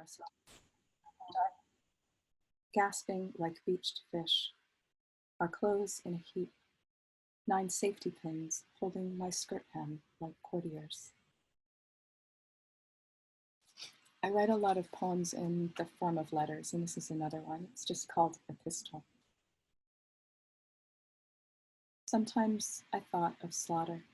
ourselves, gasping like beached fish, our clothes in a heap, 9 safety pins holding my skirt hem like courtiers. I write a lot of poems in the form of letters, and this is another one. It's just called Epistle. Sometimes I thought of slaughter,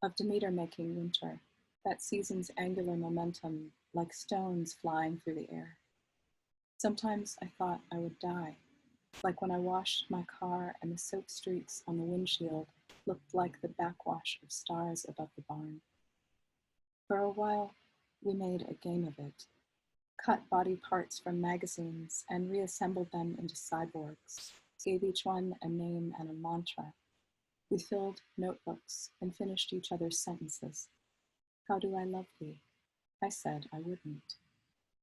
of Demeter making winter, that season's angular momentum like stones flying through the air. Sometimes I thought I would die, like when I washed my car and the soap streaks on the windshield looked like the backwash of stars above the barn. For a while, we made a game of it, cut body parts from magazines and reassembled them into cyborgs, gave each one a name and a mantra. We filled notebooks and finished each other's sentences. How do I love thee? I said I wouldn't.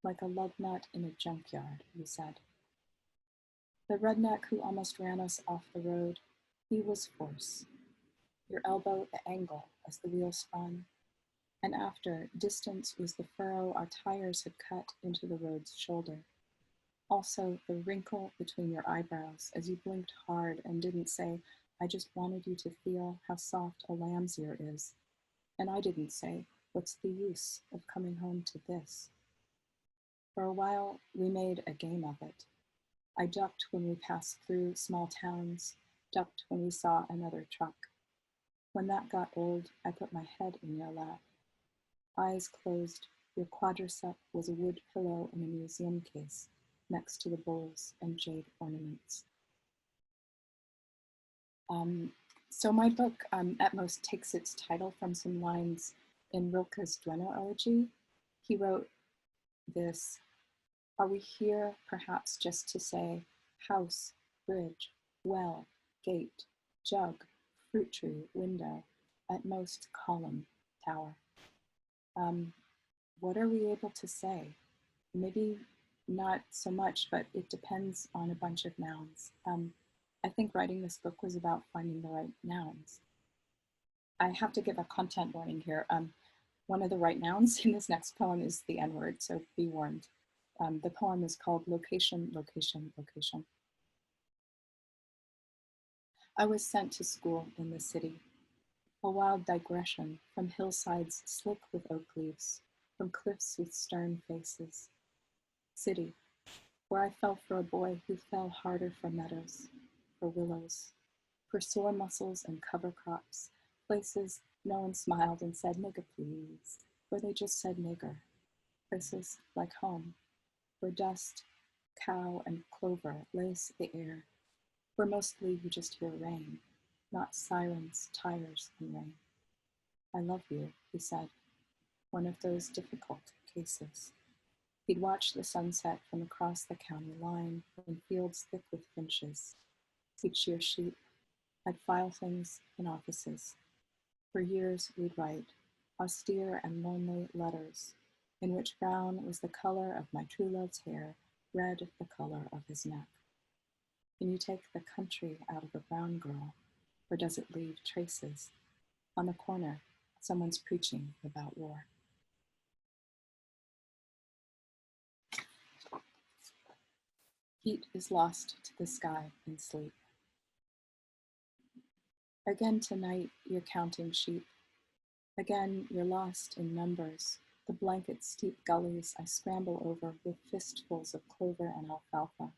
Like a lug nut in a junkyard, we said. The redneck who almost ran us off the road, he was force. Your elbow the angle as the wheel spun, and after, distance was the furrow our tires had cut into the road's shoulder. Also, the wrinkle between your eyebrows as you blinked hard and didn't say, I just wanted you to feel how soft a lamb's ear is. And I didn't say, what's the use of coming home to this? For a while, we made a game of it. I ducked when we passed through small towns, ducked when we saw another truck. When that got old, I put my head in your lap. Eyes closed, your quadricep was a wood pillow in a museum case next to the bowls and jade ornaments. So my book at most takes its title from some lines in Rilke's Dueno elegy. He wrote this, are we here perhaps just to say house, bridge, well, gate, jug, fruit tree, window, at most column, tower. What are we able to say? Maybe not so much, but it depends on a bunch of nouns. I think writing this book was about finding the right nouns. I have to give a content warning here. One of the right nouns in this next poem is the N-word, so be warned. The poem is called Location, Location, Location. I was sent to school in the city, a wild digression from hillsides slick with oak leaves, from cliffs with stern faces. City, where I fell for a boy who fell harder for meadows, for willows, for sore muscles and cover crops, places no one smiled and said, nigger please, where they just said nigger, places like home, where dust, cow, and clover lace the air, where mostly you just hear rain, not sirens, tires, and rain. I love you, he said, one of those difficult cases. He'd watch the sunset from across the county line in fields thick with finches. He'd shear sheep. I'd file things in offices. For years we'd write austere and lonely letters in which brown was the color of my true love's hair, red the color of his neck. Can you take the country out of a brown girl, or does it leave traces? On the corner, someone's preaching about war. Heat is lost to the sky in sleep. Again tonight, you're counting sheep. Again, you're lost in numbers, the blanket steep gullies I scramble over with fistfuls of clover and alfalfa,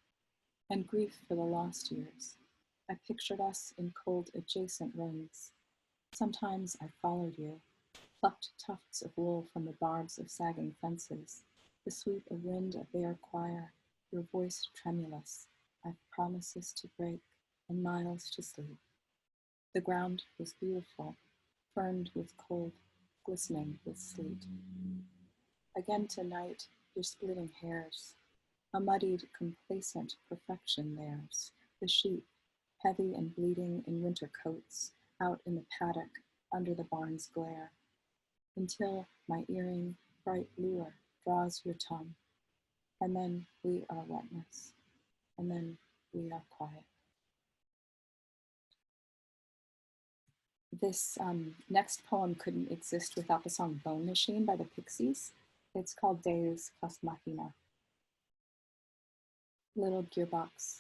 and grief for the lost years. I pictured us in cold adjacent rings. Sometimes I followed you, plucked tufts of wool from the barbs of sagging fences, the sweep of wind a bare choir, your voice tremulous, I've promises to break and miles to sleep. The ground was beautiful, ferned with cold, glistening with sleet. Again tonight, you're splitting hairs, a muddied, complacent perfection theirs, the sheep, heavy and bleeding in winter coats, out in the paddock under the barn's glare, until my earring, bright lure, draws your tongue, and then we are wetness, and then we are quiet. This next poem couldn't exist without the song Bone Machine by the Pixies. It's called Deus plus Machina. Little gearbox,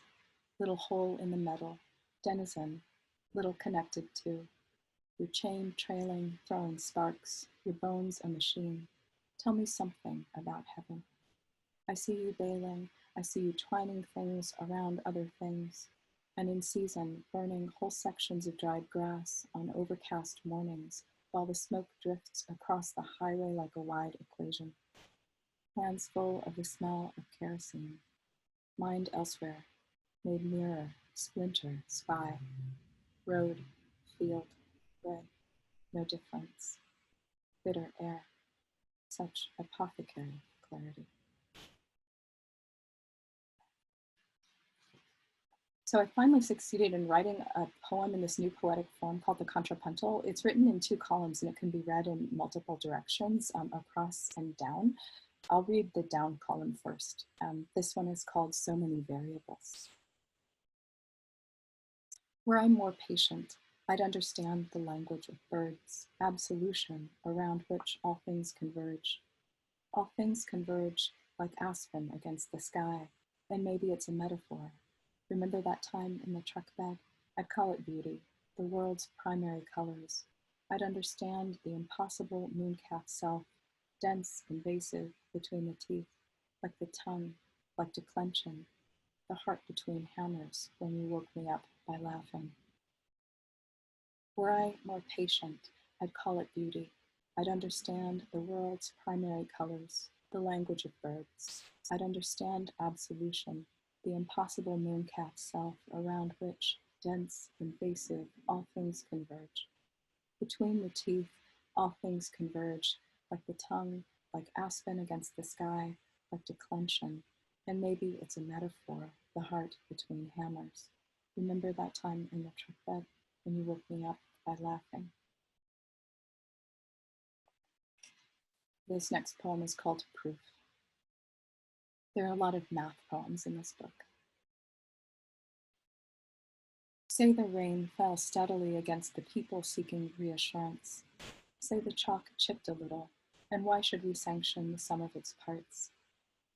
little hole in the metal, denizen, little connected to. Your chain trailing, throwing sparks, your bones a machine. Tell me something about heaven. I see you bailing, I see you twining things around other things, and in season, burning whole sections of dried grass on overcast mornings while the smoke drifts across the highway like a wide equation. Hands full of the smell of kerosene. Mind elsewhere, made nearer, splinter, spy. Road, field, gray, no difference. Bitter air, such apothecary clarity. So I finally succeeded in writing a poem in this new poetic form called the contrapuntal. It's written in 2 columns and it can be read in multiple directions, across and down. I'll read the down column first. This one is called So Many Variables. Were I more patient, I'd understand the language of birds, absolution around which all things converge. All things converge like aspen against the sky, and maybe it's a metaphor. Remember that time in the truck bed? I'd call it beauty, the world's primary colors. I'd understand the impossible mooncalf self, dense, invasive between the teeth, like the tongue, like declension, the heart between hammers when you woke me up by laughing. Were I more patient, I'd call it beauty. I'd understand the world's primary colors, the language of birds. I'd understand absolution, the impossible mooncalf self around which, dense, invasive, all things converge. Between the teeth, all things converge, like the tongue, like aspen against the sky, like declension, and maybe it's a metaphor, the heart between hammers. Remember that time in the truck bed when you woke me up by laughing? This next poem is called Proof. There are a lot of math poems in this book. Say the rain fell steadily against the people seeking reassurance. Say the chalk chipped a little, and why should we sanction the sum of its parts?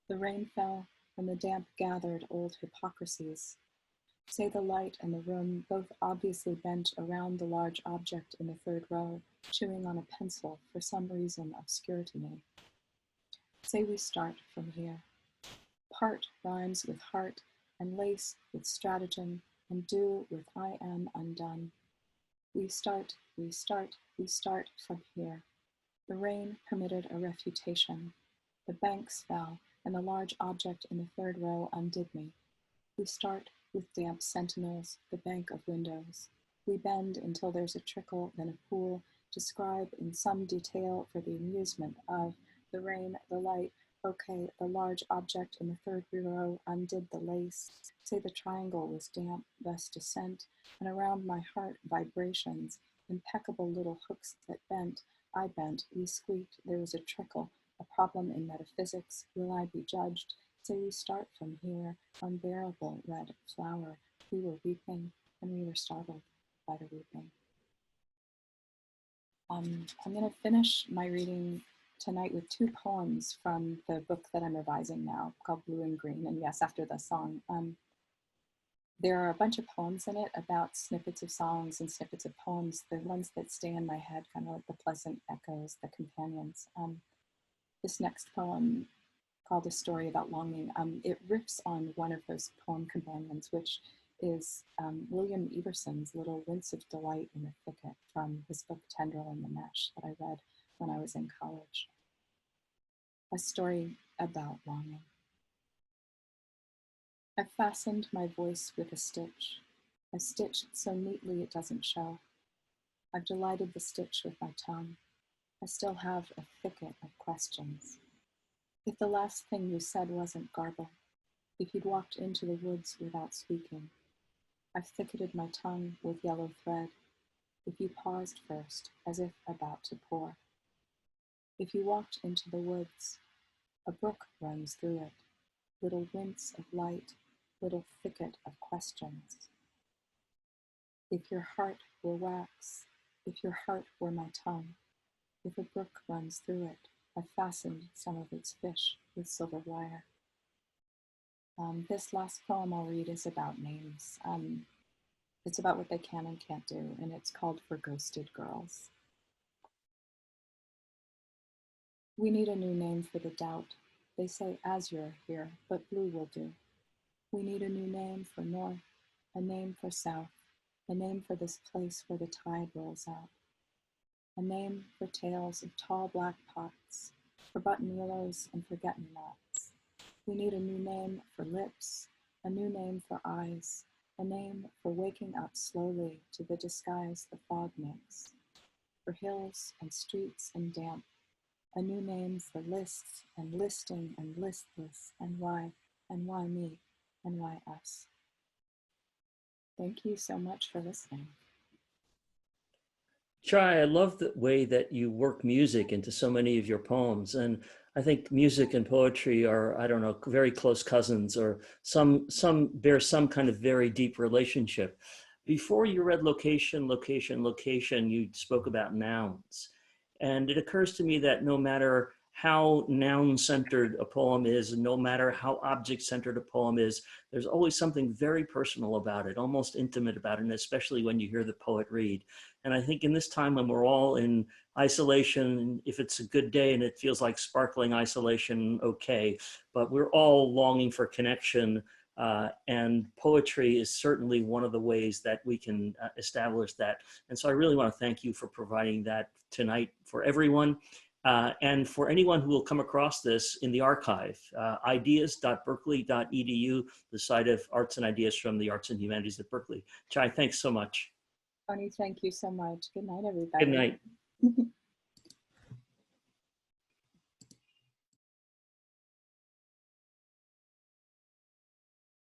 The rain fell, and the damp gathered old hypocrisies. Say the light and the room both obviously bent around the large object in the 3rd row, chewing on a pencil for some reason obscure to me. Say we start from here. Part rhymes with heart, and lace with stratagem, and do with I am undone. We start from here. The rain permitted a refutation. The banks fell, and the large object in the 3rd row undid me. We start with damp sentinels, the bank of windows. We bend until there's a trickle, then a pool, describe in some detail for the amusement of the rain, the light. Okay, the large object in the 3rd row undid the lace. Say the triangle was damp, thus descent, and around my heart vibrations, impeccable little hooks that bent. I bent, we squeaked, there was a trickle, a problem in metaphysics. Will I be judged? Say we start from here, unbearable red flower. We were weeping, and we were startled by the weeping. I'm going to finish my reading tonight with 2 poems from the book that I'm revising now, called Blue and Green, and yes, after the song. There are a bunch of poems in it about snippets of songs and snippets of poems, the ones that stay in my head, kind of like the pleasant echoes, the companions. This next poem, called A Story About Longing, it riffs on one of those poem companions, which is William Everson's Little Wince of Delight in the Thicket from his book Tendril in the Mesh that I read when I was in college. A story about longing. I've fastened my voice with a stitch. I've stitched so neatly it doesn't show. I've delighted the stitch with my tongue. I still have a thicket of questions. If the last thing you said wasn't garble, if you'd walked into the woods without speaking, I've thicketed my tongue with yellow thread. If you paused first, as if about to pour. If you walked into the woods, a brook runs through it, little wince of light, little thicket of questions. If your heart were wax, if your heart were my tongue, if a brook runs through it, I fastened some of its fish with silver wire. This last poem I'll read is about names. It's about what they can and can't do, and it's called For Ghosted Girls. We need a new name for the doubt. They say azure here, but blue will do. We need a new name for north, a name for south, a name for this place where the tide rolls out. A name for tales of tall black pots, for button willows and forget-me-nots. We need a new name for lips, a new name for eyes, a name for waking up slowly to the disguise the fog makes. For hills and streets and damp, a new name for lists and listing and listless and why me and why us. Thank you so much for listening. Chai, I love the way that you work music into so many of your poems. And I think music and poetry are, I don't know, very close cousins, or some bear some kind of very deep relationship. Before you read location, location, location, you spoke about nouns. And it occurs to me that no matter how noun-centered a poem is, and no matter how object-centered a poem is, there's always something very personal about it, almost intimate about it, and especially when you hear the poet read. And I think in this time when we're all in isolation, if it's a good day and it feels like sparkling isolation, okay, but we're all longing for connection, and poetry is certainly one of the ways that we can establish that. And so I really want to thank you for providing that tonight for everyone. And for anyone who will come across this in the archive, ideas.berkeley.edu, the site of arts and ideas from the arts and humanities at Berkeley. Chai, thanks so much. Tony, thank you so much. Good night, everybody. Good night.